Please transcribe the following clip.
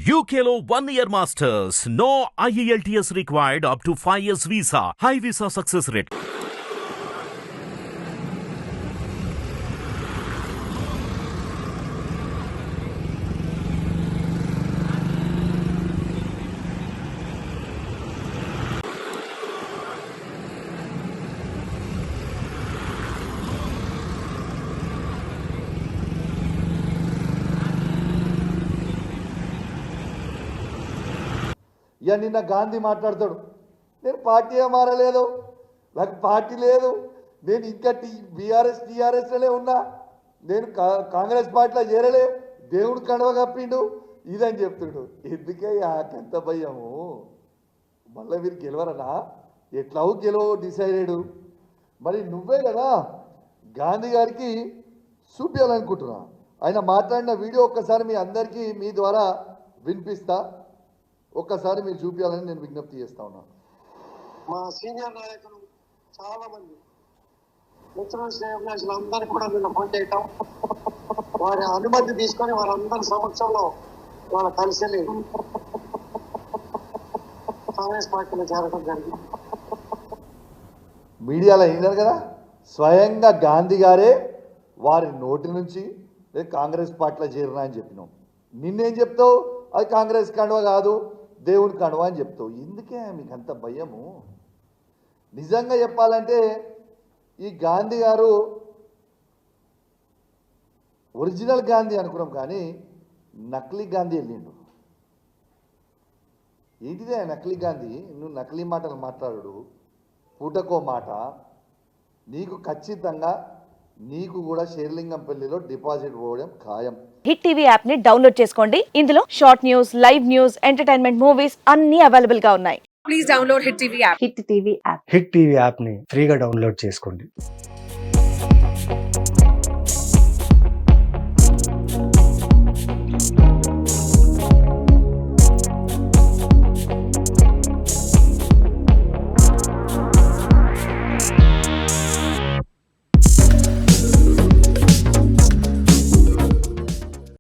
UKLO 1 year masters. No IELTS required up to 5 years visa. High visa success rate. ఇక నిన్న గాంధీ మాట్లాడతాడు, నేను party మారలేదు, నాకు పార్టీ లేదు, నేను ఇంకా టీఆర్ఎస్లోనే ఉన్నా, నేను కాంగ్రెస్ పార్టీలో చేరలే, దేవుడు కండవ కప్పిండు ఇదని చెప్తుండు. ఎందుకే ఎంత భయము? మళ్ళీ మీరు గెలవరనా? ఎట్లావు గెలవ డిసైడెడ్. మరి నువ్వే కదా గాంధీ గారికి చూపించాలనుకుంటున్నా. ఆయన మాట్లాడిన వీడియో ఒక్కసారి మీ అందరికీ మీ ద్వారా వినిపిస్తా, ఒక్కసారి మీరు చూపించాలని నేను విజ్ఞప్తి చేస్తా ఉన్నాను. మా సీనియర్ నాయకులు చాలా మంది మిత్రులు శ్రేయోభిలాషులు అందరూ కూడా నిన్న ఫోన్ చేయటం, వారి అనుమతి తీసుకొని వారందరి సమక్షంలో వాళ్ళ కలిసి కాంగ్రెస్ పార్టీలో చేరడం జరిగింది. మీడియాలో అయినారు కదా, స్వయంగా గాంధీ గారే వారి నోటి నుంచి నేను కాంగ్రెస్ పార్టీలో చేరినా అని చెప్పినాం. నిన్నేం చెప్తావు? అది కాంగ్రెస్ కండువ కాదు, దేవుని కండువ అని చెప్తావు. ఎందుకే మీకు అంత భయము? నిజంగా చెప్పాలంటే ఈ గాంధీ గారు ఒరిజినల్ గాంధీ అనుకున్నాం, కానీ నకిలీ గాంధీ వెళ్ళిండు. ఏంటిదే నకిలీ గాంధీ? నువ్వు నకిలీ మాటలు మాట్లాడు, పూటకో మాట. నీకు ఖచ్చితంగా నీకు కూడా షేర్లింగంపల్లిలో డిపాజిట్ పోవడం ఖాయం. హిట్ టీవీ యాప్ ని డౌన్లోడ్ చేసుకోండి. ఇందులో short news, live news, entertainment movies అన్ని అవైలబుల్ గా ఉన్నాయి. Please download hit TV app. Hit TV app ని ఫ్రీగా డౌన్లోడ్ చేసుకోండి.